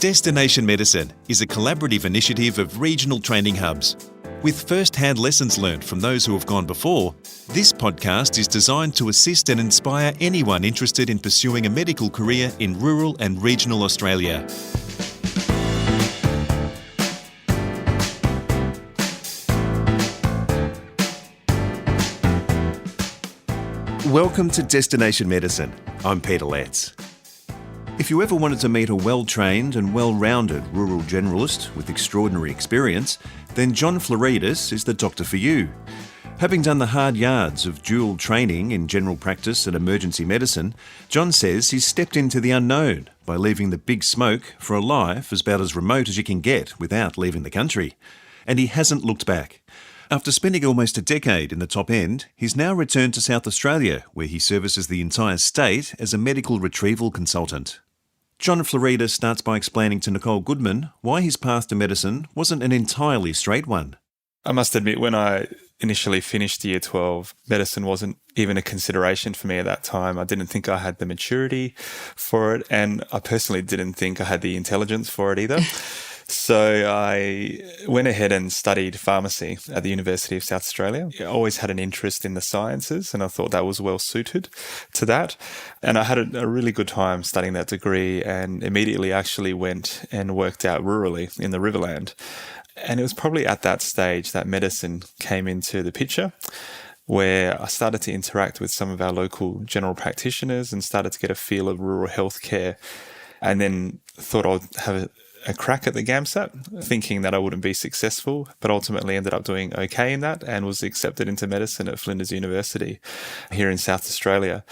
Destination Medicine is a collaborative initiative of regional training hubs. With first-hand lessons learned from those who have gone before, this podcast is designed to assist and inspire anyone interested in pursuing a medical career in rural and regional Australia. Welcome to Destination Medicine. I'm Peter Letts. If you ever wanted to meet a well-trained and well-rounded rural generalist with extraordinary experience, then John Floridis is the doctor for you. Having done the hard yards of dual training in general practice and emergency medicine, John says he's stepped into the unknown by leaving the big smoke for a life about as remote as you can get without leaving the country. And he hasn't looked back. After spending almost a decade in the top end, he's now returned to South Australia, where he services the entire state as a medical retrieval consultant. John Floridis starts by explaining to Nicole Goodman why his path to medicine wasn't an entirely straight one. I must admit, when I initially finished Year 12, medicine wasn't even a consideration for me at that time. I didn't think I had the maturity for it, and I personally didn't think I had the intelligence for it either. So I went ahead and studied pharmacy at the University of South Australia. I always had an interest in the sciences, and I thought that was well suited to that. And I had a really good time studying that degree, and immediately actually went and worked out rurally in the Riverland. And it was probably at that stage that medicine came into the picture, where I started to interact with some of our local general practitioners and started to get a feel of rural healthcare, and then thought I'd have a crack at the GAMSAT, thinking that I wouldn't be successful, but ultimately ended up doing okay in that and was accepted into medicine at Flinders University here in South Australia.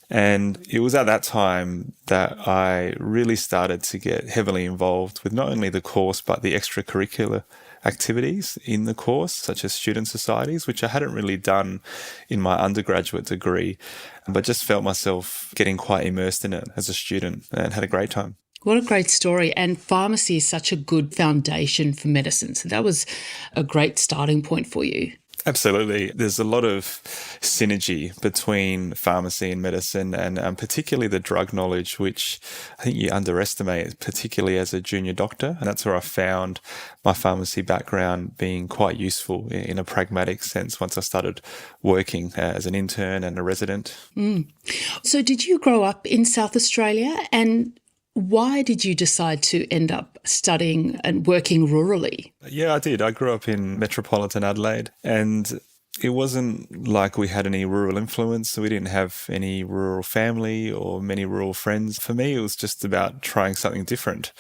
And it was at that time that I really started to get heavily involved with not only the course, but the extracurricular activities in the course, such as student societies, which I hadn't really done in my undergraduate degree, but just felt myself getting quite immersed in it as a student and had a great time. What a great story. And pharmacy is such a good foundation for medicine. So that was a great starting point for you. Absolutely. There's a lot of synergy between pharmacy and medicine, and particularly the drug knowledge, which I think you underestimate, particularly as a junior doctor. And that's where I found my pharmacy background being quite useful in a pragmatic sense once I started working as an intern and a resident. So did you grow up in South Australia, and why did you decide to end up studying and working rurally? Yeah, I did. I grew up in metropolitan Adelaide, and it wasn't like we had any rural influence. We didn't have any rural family or many rural friends. For me, it was just about trying something different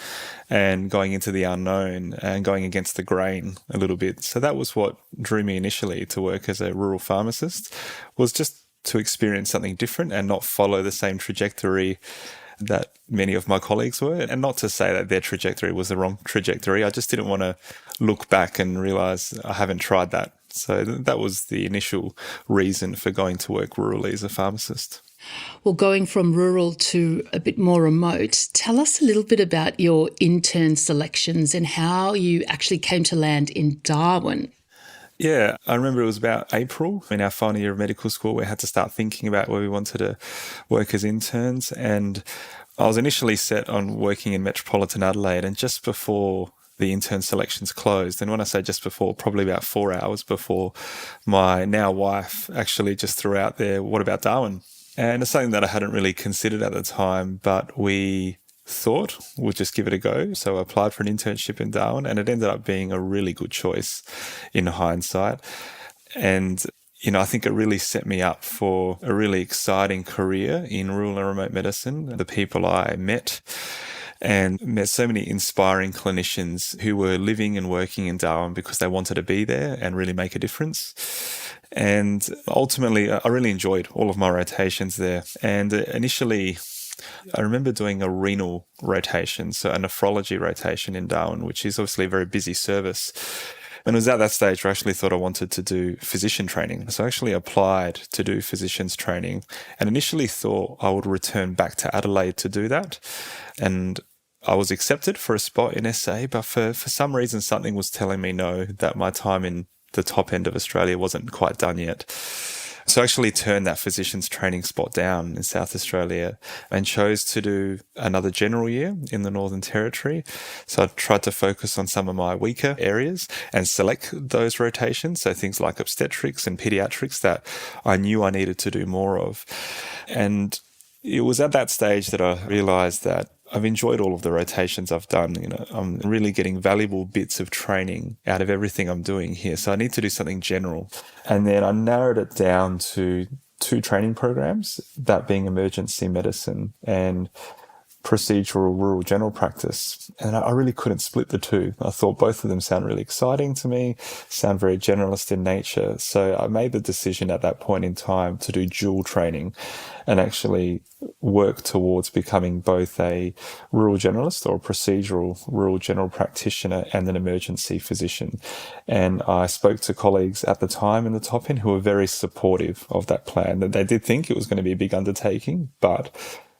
and going into the unknown and going against the grain a little bit. So that was what drew me initially to work as a rural pharmacist, was just to experience something different and not follow the same trajectory that many of my colleagues were. And not to say that their trajectory was the wrong trajectory. I just didn't want to look back and realise I haven't tried that. So that was the initial reason for going to work rurally as a pharmacist. Well, going from rural to a bit more remote, tell us a little bit about your intern selections and how you actually came to land in Darwin. Yeah, I remember it was about April in our final year of medical school. We had to start thinking about where we wanted to work as interns. And I was initially set on working in metropolitan Adelaide, and just before the intern selections closed, and when I say just before, probably about 4 hours before, my now wife actually just threw out there, "What about Darwin?" And it's something that I hadn't really considered at the time, but we thought we'll just give it a go. So I applied for an internship in Darwin, and it ended up being a really good choice in hindsight. And, I think it really set me up for a really exciting career in rural and remote medicine. The people I met so many inspiring clinicians who were living and working in Darwin because they wanted to be there and really make a difference. And ultimately, I really enjoyed all of my rotations there. And initially, I remember doing a renal rotation, so a nephrology rotation in Darwin, which is obviously a very busy service. And it was at that stage where I actually thought I wanted to do physician training. So I actually applied to do physician's training and initially thought I would return back to Adelaide to do that. And I was accepted for a spot in SA, but for some reason, something was telling me no, that my time in the top end of Australia wasn't quite done yet. So I actually turned that physician's training spot down in South Australia and chose to do another general year in the Northern Territory. So I tried to focus on some of my weaker areas and select those rotations. So things like obstetrics and pediatrics that I knew I needed to do more of. And it was at that stage that I realised that I've enjoyed all of the rotations I've done. I'm really getting valuable bits of training out of everything I'm doing here. So I need to do something general. And then I narrowed it down to 2 training programs, that being emergency medicine and procedural rural general practice. And I really couldn't split the two. I thought both of them sound really exciting to me, sound very generalist in nature. So I made the decision at that point in time to do dual training and actually work towards becoming both a rural generalist or a procedural rural general practitioner and an emergency physician. And I spoke to colleagues at the time in the top end who were very supportive of that plan. They did think it was going to be a big undertaking, but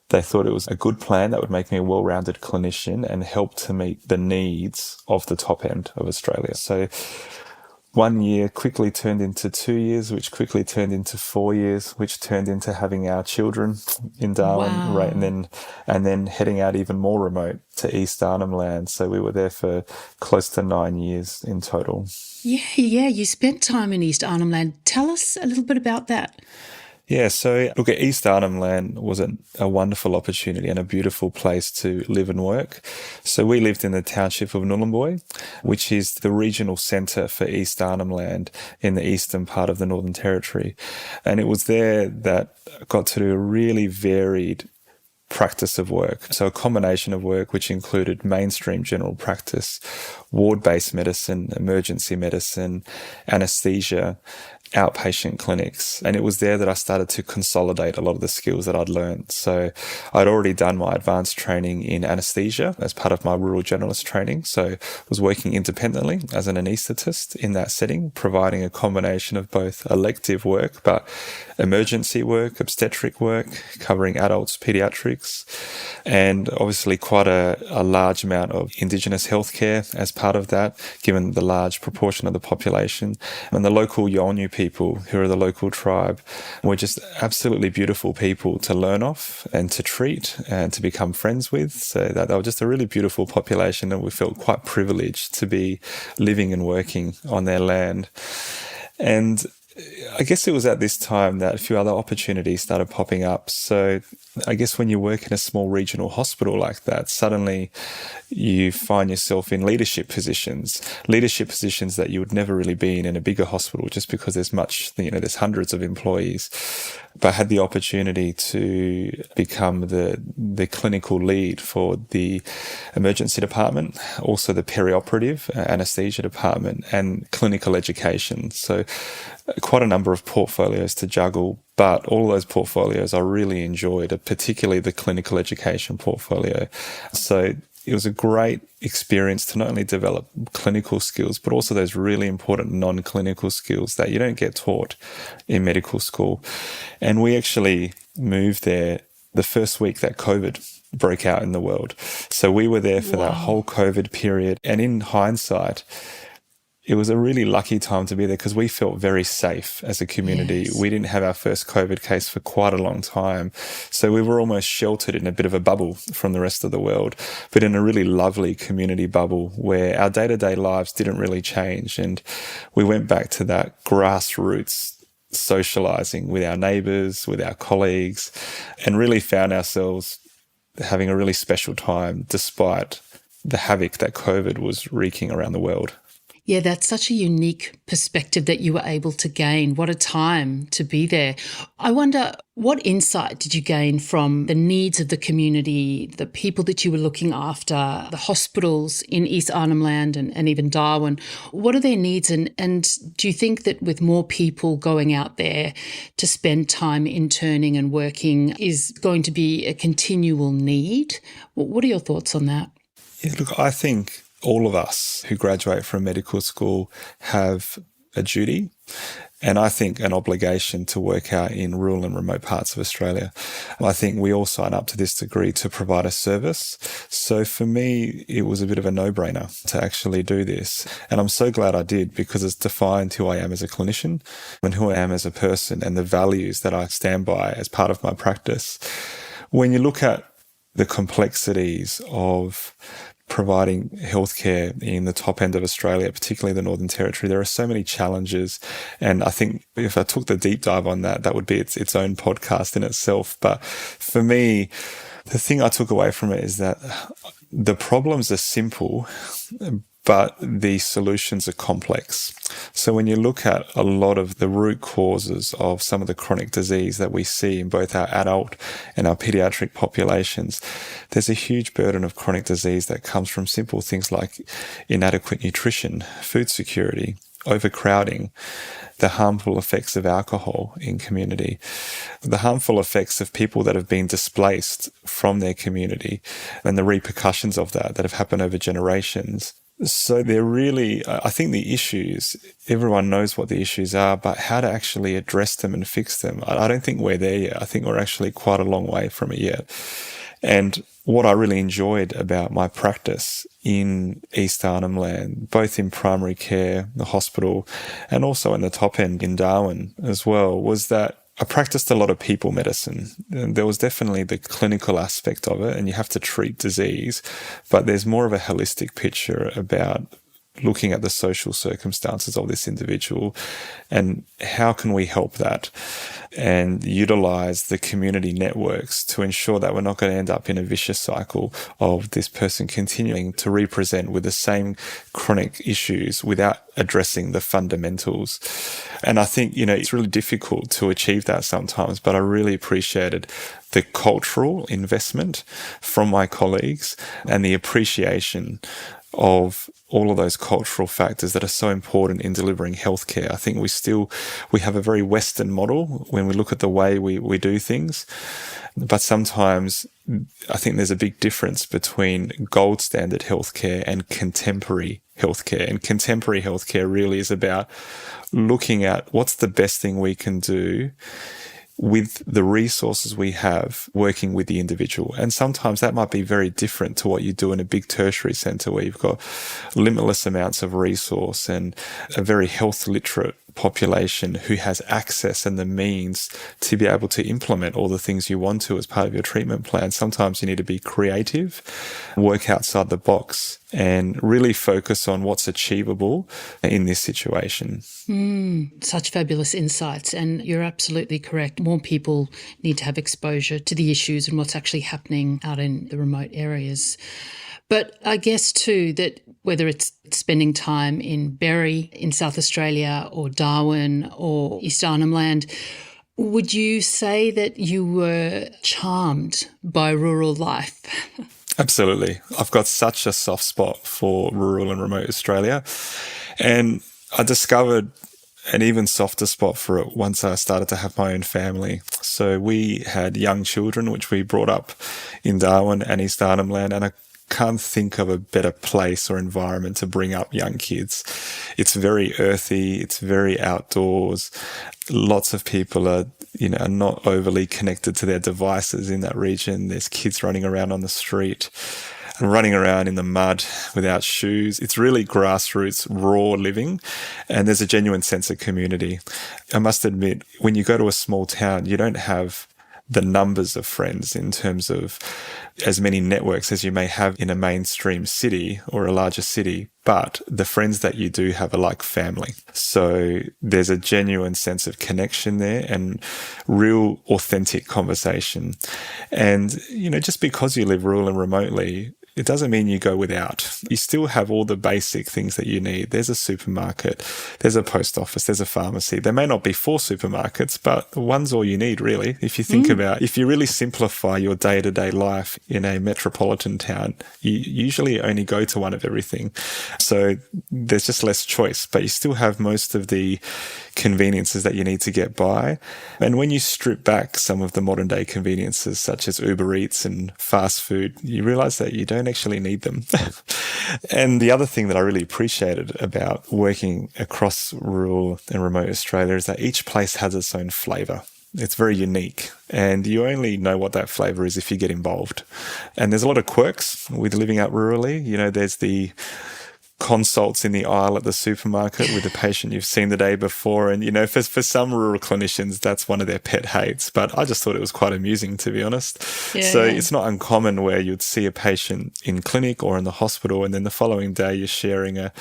they thought it was a good plan that would make me a well-rounded clinician and help to meet the needs of the top end of Australia. So 1 year quickly turned into 2 years, which quickly turned into 4 years, which turned into having our children in Darwin, Wow. right? And then heading out even more remote to East Arnhem Land. So we were there for close to 9 years in total. Yeah, you spent time in East Arnhem Land. Tell us a little bit about that. Yeah, so look, at East Arnhem Land was a wonderful opportunity and a beautiful place to live and work. So we lived in the township of Nhulunbuy, which is the regional centre for East Arnhem Land in the eastern part of the Northern Territory. And it was there that I got to do a really varied practice of work. So a combination of work which included mainstream general practice, ward-based medicine, emergency medicine, anaesthesia, outpatient clinics. And it was there that I started to consolidate a lot of the skills that I'd learned. So I'd already done my advanced training in anaesthesia as part of my rural generalist training. So I was working independently as an anaesthetist in that setting, providing a combination of both elective work, but emergency work, obstetric work, covering adults, pediatrics, and obviously quite a large amount of Indigenous healthcare as part of that, given the large proportion of the population. And the local Yolngu people, who are the local tribe, were just absolutely beautiful people to learn off and to treat and to become friends with. So that they were just a really beautiful population, and we felt quite privileged to be living and working on their land. And I guess it was at this time that a few other opportunities started popping up. So I guess when you work in a small regional hospital like that, suddenly you find yourself in leadership positions that you would never really be in a bigger hospital, just because there's hundreds of employees. But I had the opportunity to become the clinical lead for the emergency department, also the perioperative anaesthesia department, and clinical education. So quite a number of portfolios to juggle, but all of those portfolios I really enjoyed, particularly the clinical education portfolio. So it was a great experience to not only develop clinical skills, but also those really important non-clinical skills that you don't get taught in medical school. And we actually moved there the first week that COVID broke out in the world. So we were there for that whole COVID period. And in hindsight, it was a really lucky time to be there because we felt very safe as a community. Yes. We didn't have our first COVID case for quite a long time. So we were almost sheltered in a bit of a bubble from the rest of the world, but in a really lovely community bubble where our day-to-day lives didn't really change. And we went back to that grassroots socializing with our neighbours, with our colleagues, and really found ourselves having a really special time despite the havoc that COVID was wreaking around the world. Yeah, that's such a unique perspective that you were able to gain. What a time to be there. I wonder, what insight did you gain from the needs of the community, the people that you were looking after, the hospitals in East Arnhem Land and even Darwin? What are their needs? And do you think that with more people going out there to spend time interning and working is going to be a continual need? What are your thoughts on that? Yeah, look, I think all of us who graduate from medical school have a duty and I think an obligation to work out in rural and remote parts of Australia. I think we all sign up to this degree to provide a service. So for me, it was a bit of a no-brainer to actually do this. And I'm so glad I did, because it's defined who I am as a clinician and who I am as a person and the values that I stand by as part of my practice. When you look at the complexities of providing healthcare in the top end of Australia, particularly the Northern Territory, there are so many challenges. And I think if I took the deep dive on that, that would be its own podcast in itself. But for me, the thing I took away from it is that the problems are simple, but the solutions are complex. So when you look at a lot of the root causes of some of the chronic disease that we see in both our adult and our pediatric populations, there's a huge burden of chronic disease that comes from simple things like inadequate nutrition, food security, overcrowding, the harmful effects of alcohol in community, the harmful effects of people that have been displaced from their community, and the repercussions of that have happened over generations. So they're really, I think the issues, everyone knows what the issues are, but how to actually address them and fix them, I don't think we're there yet. I think we're actually quite a long way from it yet. And what I really enjoyed about my practice in East Arnhem Land, both in primary care, the hospital, and also in the top end in Darwin as well, was that I practiced a lot of people medicine. And there was definitely the clinical aspect of it, and you have to treat disease, but there's more of a holistic picture about looking at the social circumstances of this individual and how can we help that and utilize the community networks to ensure that we're not going to end up in a vicious cycle of this person continuing to represent with the same chronic issues without addressing the fundamentals. And I think, it's really difficult to achieve that sometimes, but I really appreciated the cultural investment from my colleagues and the appreciation of all of those cultural factors that are so important in delivering healthcare. I think we have a very Western model when we look at the way we do things, but sometimes I think there's a big difference between gold standard healthcare and contemporary healthcare. And contemporary healthcare really is about looking at what's the best thing we can do with the resources we have working with the individual. And sometimes that might be very different to what you do in a big tertiary centre where you've got limitless amounts of resource and a very health literate population who has access and the means to be able to implement all the things you want to as part of your treatment plan. Sometimes you need to be creative, work outside the box, and really focus on what's achievable in this situation. Such fabulous insights, and you're absolutely correct. More people need to have exposure to the issues and what's actually happening out in the remote areas. But I guess too that whether it's spending time in Berry in South Australia or Darwin or East Arnhem Land, would you say that you were charmed by rural life? Absolutely. I've got such a soft spot for rural and remote Australia. And I discovered an even softer spot for it once I started to have my own family. So we had young children, which we brought up in Darwin and East Arnhem Land, and I can't think of a better place or environment to bring up young kids. It's very earthy. It's very outdoors. Lots of people are not overly connected to their devices in that region. There's kids running around on the street and running around in the mud without shoes. It's really grassroots, raw living, and there's a genuine sense of community. I must admit, when you go to a small town, you don't have the numbers of friends in terms of as many networks as you may have in a mainstream city or a larger city, but the friends that you do have are like family. So there's a genuine sense of connection there and real authentic conversation. And, just because you live rural and remotely, it doesn't mean you go without. You still have all the basic things that you need. There's a supermarket, there's a post office, there's a pharmacy. There may not be 4 supermarkets, but one's all you need, really. If you think about, if you really simplify your day-to-day life in a metropolitan town, you usually only go to one of everything. So there's just less choice, but you still have most of the conveniences that you need to get by. And when you strip back some of the modern day conveniences such as Uber Eats and fast food, you realize that you don't actually need them. And the other thing that I really appreciated about working across rural and remote Australia is that each place has its own flavour. It's very unique, and you only know what that flavour is if you get involved. And there's a lot of quirks with living out rurally. There's the consults in the aisle at the supermarket with a patient you've seen the day before. And, for some rural clinicians, that's one of their pet hates. But I just thought it was quite amusing, to be honest. It's not uncommon where you'd see a patient in clinic or in the hospital, and then the following day you're sharing a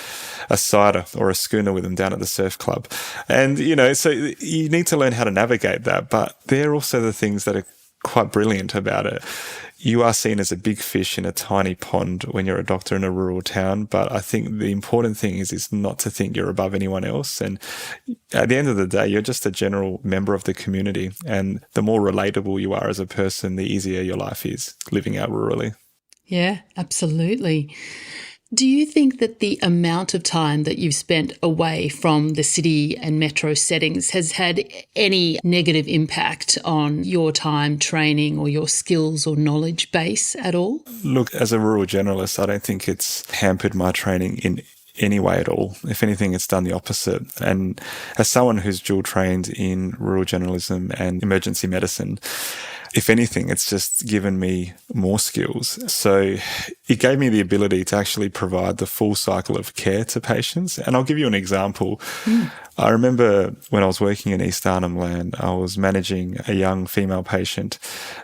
cider or a schooner with them down at the surf club. And, so you need to learn how to navigate that. But they're also the things that are quite brilliant about it. You are seen as a big fish in a tiny pond when you're a doctor in a rural town, but I think the important thing is not to think you're above anyone else. And at the end of the day, you're just a general member of the community, and the more relatable you are as a person, the easier your life is living out rurally. Yeah, absolutely. Do you think that the amount of time that you've spent away from the city and metro settings has had any negative impact on your time training or your skills or knowledge base at all? Look, as a rural generalist, I don't think it's hampered my training in any way at all. If anything, it's done the opposite. And as someone who's dual trained in rural generalism and emergency medicine, if anything, it's just given me more skills. So it gave me the ability to actually provide the full cycle of care to patients. And I'll give you an example. I remember when I was working in East Arnhem Land, I was managing a young female patient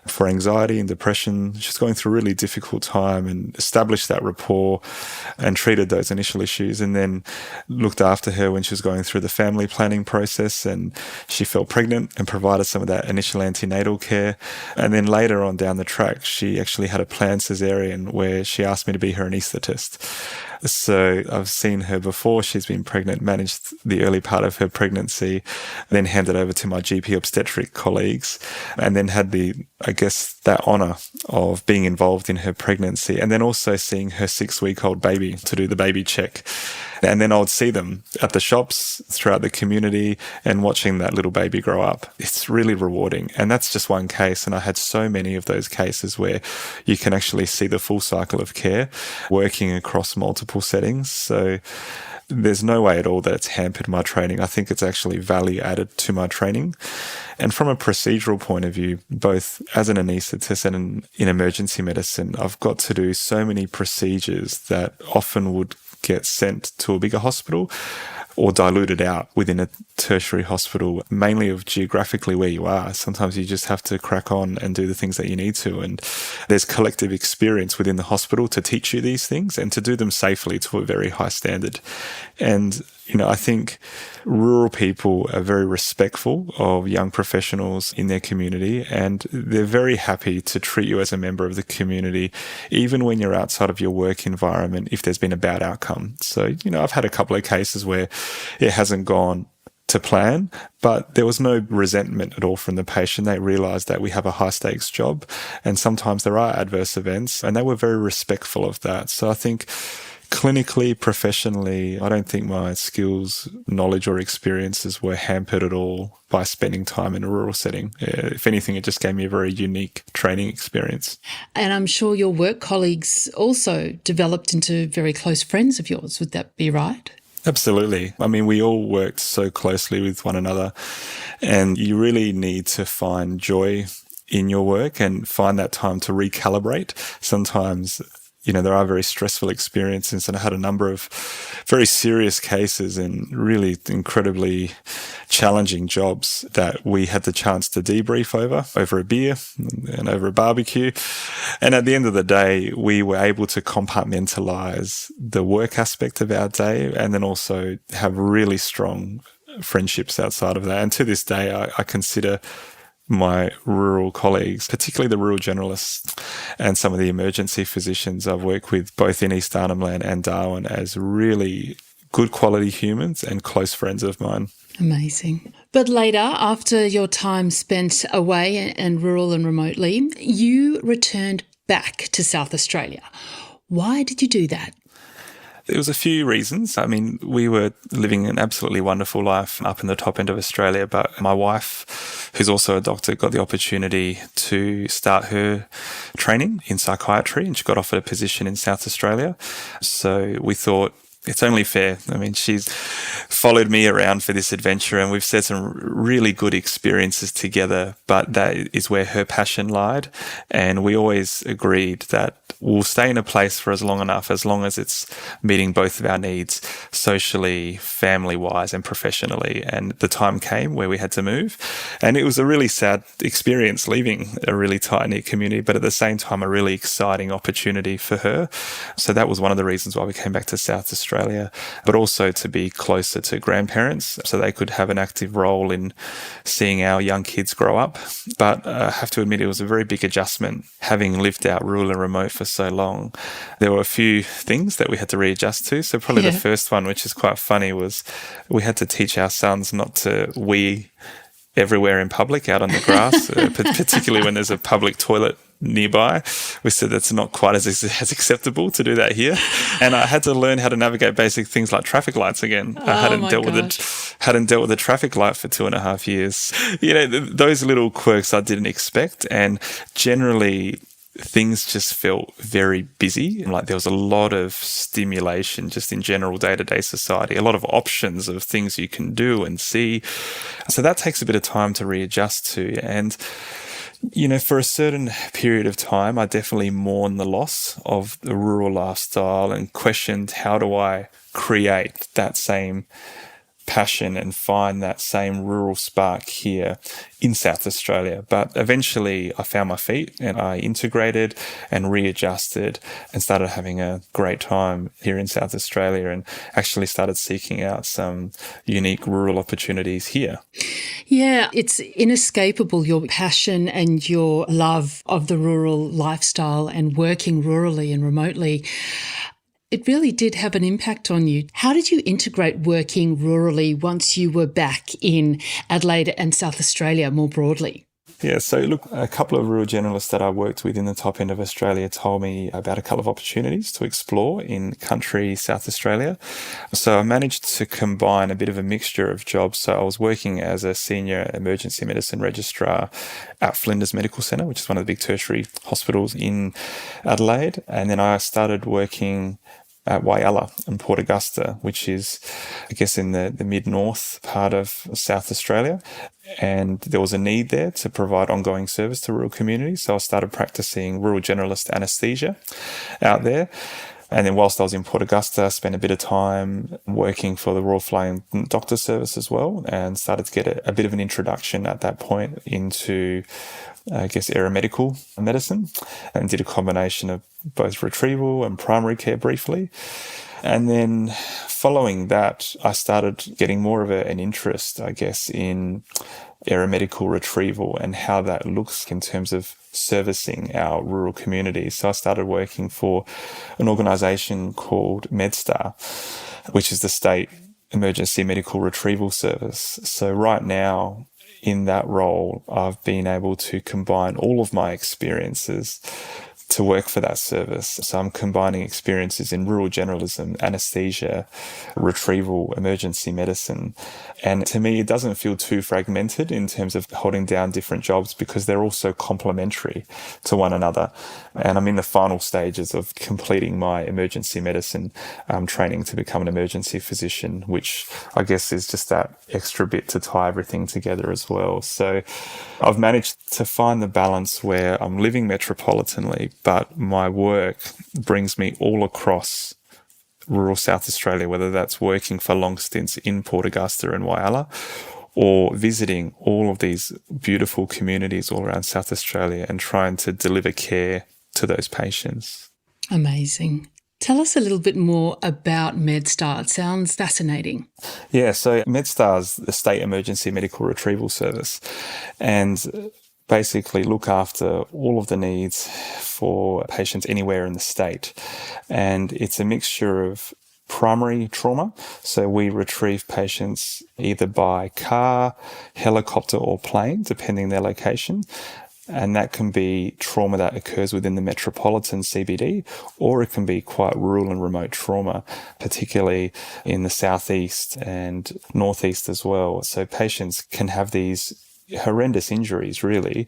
for anxiety and depression. She was going through a really difficult time, and established that rapport and treated those initial issues, and then looked after her when she was going through the family planning process, and she fell pregnant and provided some of that initial antenatal care. And then later on down the track, she actually had a planned cesarean where she asked me to be her anaesthetist. So I've seen her before she's been pregnant, managed the early part of her pregnancy, then handed over to my GP obstetric colleagues, and then had that honour of being involved in her pregnancy, and then also seeing her 6-week-old baby to do the baby check. And then I would see them at the shops throughout the community and watching that little baby grow up. It's really rewarding. And that's just one case. And I had so many of those cases where you can actually see the full cycle of care working across multiple settings. So there's no way at all that it's hampered my training. I think it's actually value added to my training. And from a procedural point of view, both as an anaesthetist and in emergency medicine, I've got to do so many procedures that often would get sent to a bigger hospital or diluted out within a tertiary hospital, mainly of geographically where you are. Sometimes you just have to crack on and do the things that you need to. And there's collective experience within the hospital to teach you these things and to do them safely to a very high standard. And, I think rural people are very respectful of young professionals in their community, and they're very happy to treat you as a member of the community, even when you're outside of your work environment, if there's been a bad outcome. So, I've had a couple of cases where it hasn't gone to plan, but there was no resentment at all from the patient. They realised that we have a high stakes job, and sometimes there are adverse events, and they were very respectful of that. So I think clinically, professionally, I don't think my skills, knowledge or experiences were hampered at all by spending time in a rural setting. If anything, it just gave me a very unique training experience. And I'm sure your work colleagues also developed into very close friends of yours. Would that be right? Absolutely. I mean, we all worked so closely with one another, and you really need to find joy in your work and find that time to recalibrate. Sometimes there are very stressful experiences, and I had a number of very serious cases and really incredibly challenging jobs that we had the chance to debrief over a beer and over a barbecue. And at the end of the day, we were able to compartmentalize the work aspect of our day and then also have really strong friendships outside of that. And to this day, I consider my rural colleagues, particularly the rural generalists and some of the emergency physicians I've worked with both in East Arnhem Land and Darwin, as really good quality humans and close friends of mine. Amazing. But later, after your time spent away and rural and remotely, you returned back to South Australia. Why did you do that? There was a few reasons. I mean, we were living an absolutely wonderful life up in the top end of Australia, but my wife, who's also a doctor, got the opportunity to start her training in psychiatry, and she got offered a position in South Australia. So we thought, it's only fair. I mean, she's followed me around for this adventure, and we've had some really good experiences together, but that is where her passion lied. And we always agreed that we'll stay in a place for as long as it's meeting both of our needs, socially, family-wise, and professionally. And the time came where we had to move. And it was a really sad experience leaving a really tight-knit community, but at the same time, a really exciting opportunity for her. So that was one of the reasons why we came back to South Australia, but also to be closer to grandparents so they could have an active role in seeing our young kids grow up. But I have to admit, it was a very big adjustment having lived out rural and remote for so long. There were a few things that we had to readjust to. So probably the first one, which is quite funny, was we had to teach our sons not to wee everywhere in public out on the grass, particularly when there's a public toilet nearby. We said that's not quite as acceptable to do that here. And I had to learn how to navigate basic things like traffic lights again. I hadn't dealt with a traffic light for 2.5 years. You know, those little quirks I didn't expect. And generally, things just felt very busy. Like there was a lot of stimulation just in general day-to-day society, a lot of options of things you can do and see. So that takes a bit of time to readjust to. And, you know, for a certain period of time, I definitely mourned the loss of the rural lifestyle and questioned, how do I create that same passion and find that same rural spark here in South Australia? But eventually I found my feet and I integrated and readjusted and started having a great time here in South Australia, and actually started seeking out some unique rural opportunities here. Yeah, it's inescapable, your passion and your love of the rural lifestyle and working rurally and remotely. It really did have an impact on you. How did you integrate working rurally once you were back in Adelaide and South Australia more broadly? Yeah, so look, a couple of rural generalists that I worked with in the top end of Australia told me about a couple of opportunities to explore in country South Australia. So I managed to combine a bit of a mixture of jobs. So I was working as a senior emergency medicine registrar at Flinders Medical Centre, which is one of the big tertiary hospitals in Adelaide. And then I started working at Whyalla in Port Augusta, which is, I guess, in the mid-north part of South Australia. And there was a need there to provide ongoing service to rural communities. So I started practicing rural generalist anaesthesia out there. And then whilst I was in Port Augusta, I spent a bit of time working for the Royal Flying Doctor Service as well, and started to get a bit of an introduction at that point into, I guess, aeromedical medicine, and did a combination of both retrieval and primary care briefly. And then following that, I started getting more of an interest, I guess, in aeromedical retrieval and how that looks in terms of servicing our rural communities. So I started working for an organisation called MedStar, which is the state emergency medical retrieval service. So right now, in that role, I've been able to combine all of my experiences to work for that service. So I'm combining experiences in rural generalism, anaesthesia, retrieval, emergency medicine. And to me, it doesn't feel too fragmented in terms of holding down different jobs, because they're also complementary to one another. And I'm in the final stages of completing my emergency medicine training to become an emergency physician, which I guess is just that extra bit to tie everything together as well. So I've managed to find the balance where I'm living metropolitanly, but my work brings me all across rural South Australia, whether that's working for long stints in Port Augusta and Whyalla, or visiting all of these beautiful communities all around South Australia and trying to deliver care to those patients. Amazing. Tell us a little bit more about MedStar. It sounds fascinating. Yeah, so MedStar is the State Emergency Medical Retrieval Service, and basically look after all of the needs for patients anywhere in the state. And it's a mixture of primary trauma. So we retrieve patients either by car, helicopter or plane, depending their location. And that can be trauma that occurs within the metropolitan CBD, or it can be quite rural and remote trauma, particularly in the southeast and northeast as well. So patients can have these horrendous injuries, really,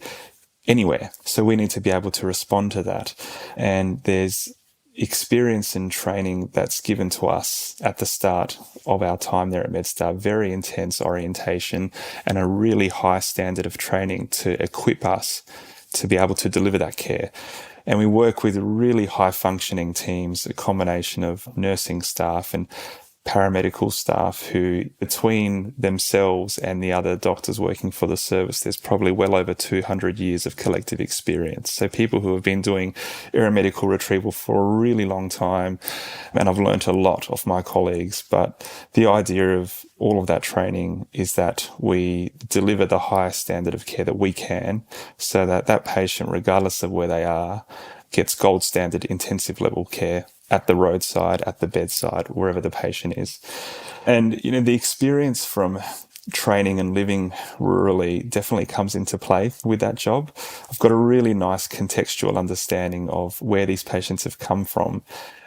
anywhere. So we need to be able to respond to that. And there's experience and training that's given to us at the start of our time there at MedStar, very intense orientation and a really high standard of training to equip us to be able to deliver that care. And we work with really high functioning teams, a combination of nursing staff and paramedical staff who, between themselves and the other doctors working for the service, there's probably well over 200 years of collective experience. So people who have been doing aeromedical retrieval for a really long time, and I've learnt a lot of my colleagues, but the idea of all of that training is that we deliver the highest standard of care that we can, so that that patient, regardless of where they are, gets gold standard intensive level care at the roadside, at the bedside, wherever the patient is. And, the experience from training and living rurally definitely comes into play with that job. I've got a really nice contextual understanding of where these patients have come from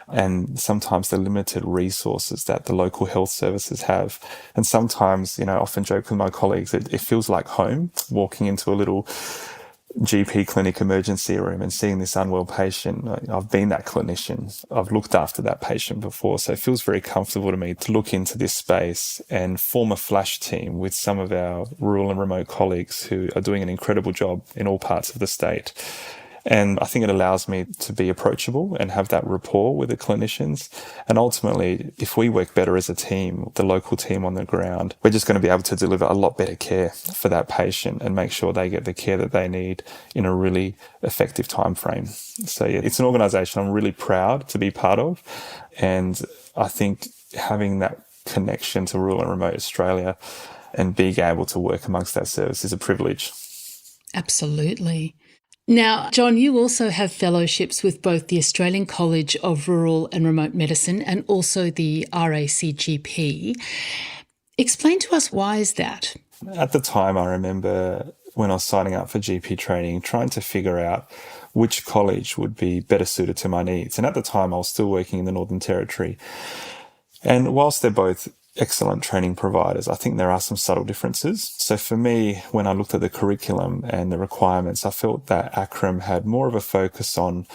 and sometimes the limited resources that the local health services have. And sometimes, I often joke with my colleagues, it feels like home, walking into a little GP clinic emergency room and seeing this unwell patient. I've been that clinician. I've looked after that patient before. So it feels very comfortable to me to look into this space and form a flash team with some of our rural and remote colleagues who are doing an incredible job in all parts of the state. And I think it allows me to be approachable and have that rapport with the clinicians. And ultimately, if we work better as a team, the local team on the ground, we're just going to be able to deliver a lot better care for that patient and make sure they get the care that they need in a really effective time frame. So yeah, it's an organisation I'm really proud to be part of. And I think having that connection to rural and remote Australia and being able to work amongst that service is a privilege. Absolutely. Now, John, you also have fellowships with both the Australian College of Rural and Remote Medicine and also the RACGP. Explain to us, why is that? At the time, I remember when I was signing up for GP training, trying to figure out which college would be better suited to my needs. And at the time, I was still working in the Northern Territory. And whilst they're both excellent training providers, I think there are some subtle differences. So for me, when I looked at the curriculum and the requirements, I felt that ACRM had more of a focus on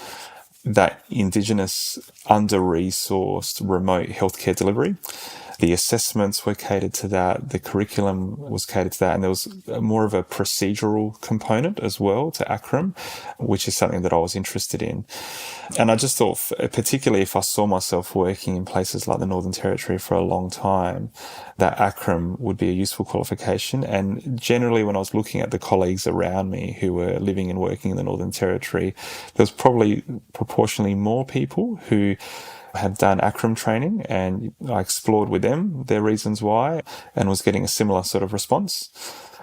that Indigenous, under-resourced, remote healthcare delivery. The assessments were catered to that, the curriculum was catered to that, and there was more of a procedural component as well to ACRM, which is something that I was interested in. And I just thought, particularly if I saw myself working in places like the Northern Territory for a long time, that ACRM would be a useful qualification. And generally, when I was looking at the colleagues around me who were living and working in the Northern Territory, there was probably proportionally more people who had done ACRM training, and I explored with them their reasons why and was getting a similar sort of response.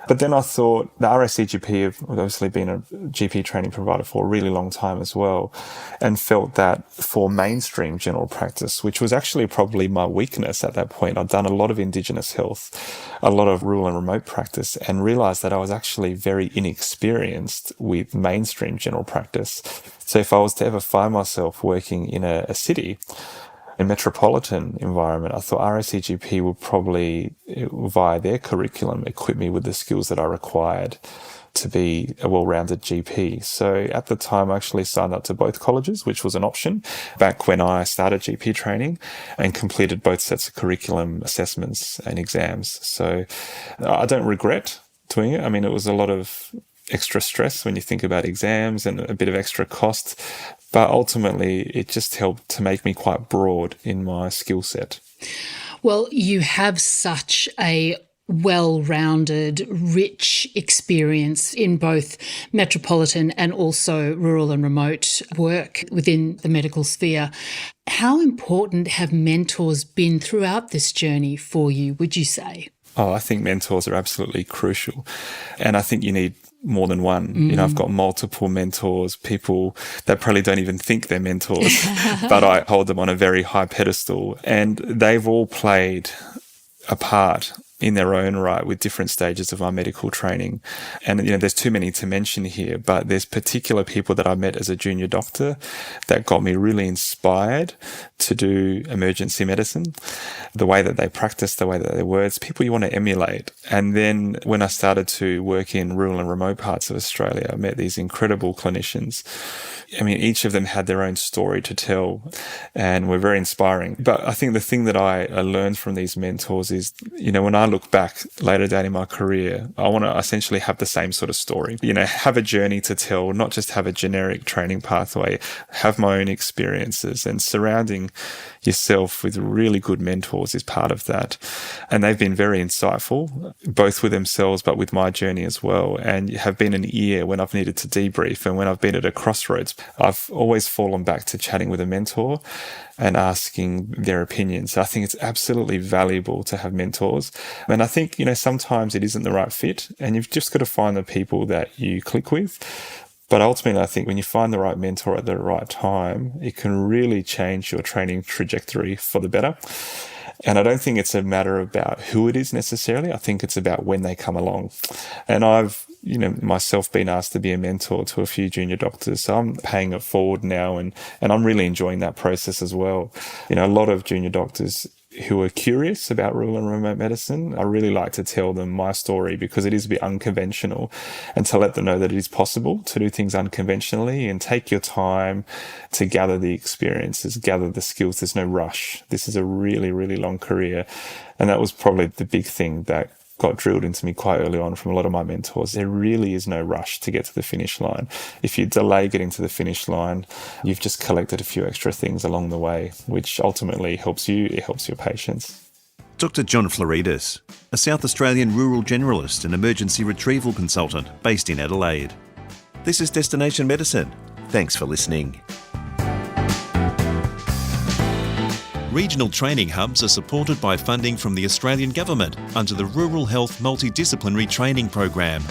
But then I thought the RACGP have obviously been a GP training provider for a really long time as well, and felt that for mainstream general practice, which was actually probably my weakness at that point, I'd done a lot of Indigenous health, a lot of rural and remote practice, and realised that I was actually very inexperienced with mainstream general practice. So if I was to ever find myself working in a city, a metropolitan environment, I thought RACGP would probably, via their curriculum, equip me with the skills that I required to be a well-rounded GP. So at the time, I actually signed up to both colleges, which was an option back when I started GP training, and completed both sets of curriculum assessments and exams. So I don't regret doing it. I mean, it was a lot of extra stress when you think about exams and a bit of extra cost, but ultimately it just helped to make me quite broad in my skill set. Well, you have such a well-rounded, rich experience in both metropolitan and also rural and remote work within the medical sphere. How important have mentors been throughout this journey for you, would you say? Oh, I think mentors are absolutely crucial. And I think you need more than one. Mm-hmm. I've got multiple mentors, people that probably don't even think they're mentors, but I hold them on a very high pedestal. And they've all played a part in their own right with different stages of my medical training. And, there's too many to mention here, but there's particular people that I met as a junior doctor that got me really inspired to do emergency medicine. The way that they practice, the way that they words, people you want to emulate. And then when I started to work in rural and remote parts of Australia, I met these incredible clinicians. Each of them had their own story to tell and were very inspiring. But I think the thing that I learned from these mentors is, when I look back later down in my career, I want to essentially have the same sort of story, have a journey to tell, not just have a generic training pathway, have my own experiences, and surrounding yourself with really good mentors is part of that. And they've been very insightful, both with themselves, but with my journey as well, and have been an ear when I've needed to debrief and when I've been at a crossroads. I've always fallen back to chatting with a mentor and asking their opinions. I think it's absolutely valuable to have mentors. And I think, sometimes it isn't the right fit, and you've just got to find the people that you click with. But ultimately, I think when you find the right mentor at the right time, it can really change your training trajectory for the better. And I don't think it's a matter about who it is necessarily. I think it's about when they come along. And I've, myself been asked to be a mentor to a few junior doctors. So I'm paying it forward now, and I'm really enjoying that process as well. A lot of junior doctors who are curious about rural and remote medicine, I really like to tell them my story because it is a bit unconventional, and to let them know that it is possible to do things unconventionally and take your time to gather the experiences, gather the skills. There's no rush. This is a really, really long career. And that was probably the big thing that got drilled into me quite early on from a lot of my mentors. There really is no rush to get to the finish line. If you delay getting to the finish line, you've just collected a few extra things along the way, which ultimately helps you, it helps your patients. Dr John Floridis, a South Australian rural generalist and emergency retrieval consultant based in Adelaide. This is Destination Medicine. Thanks for listening. Regional training hubs are supported by funding from the Australian Government under the Rural Health Multidisciplinary Training Program.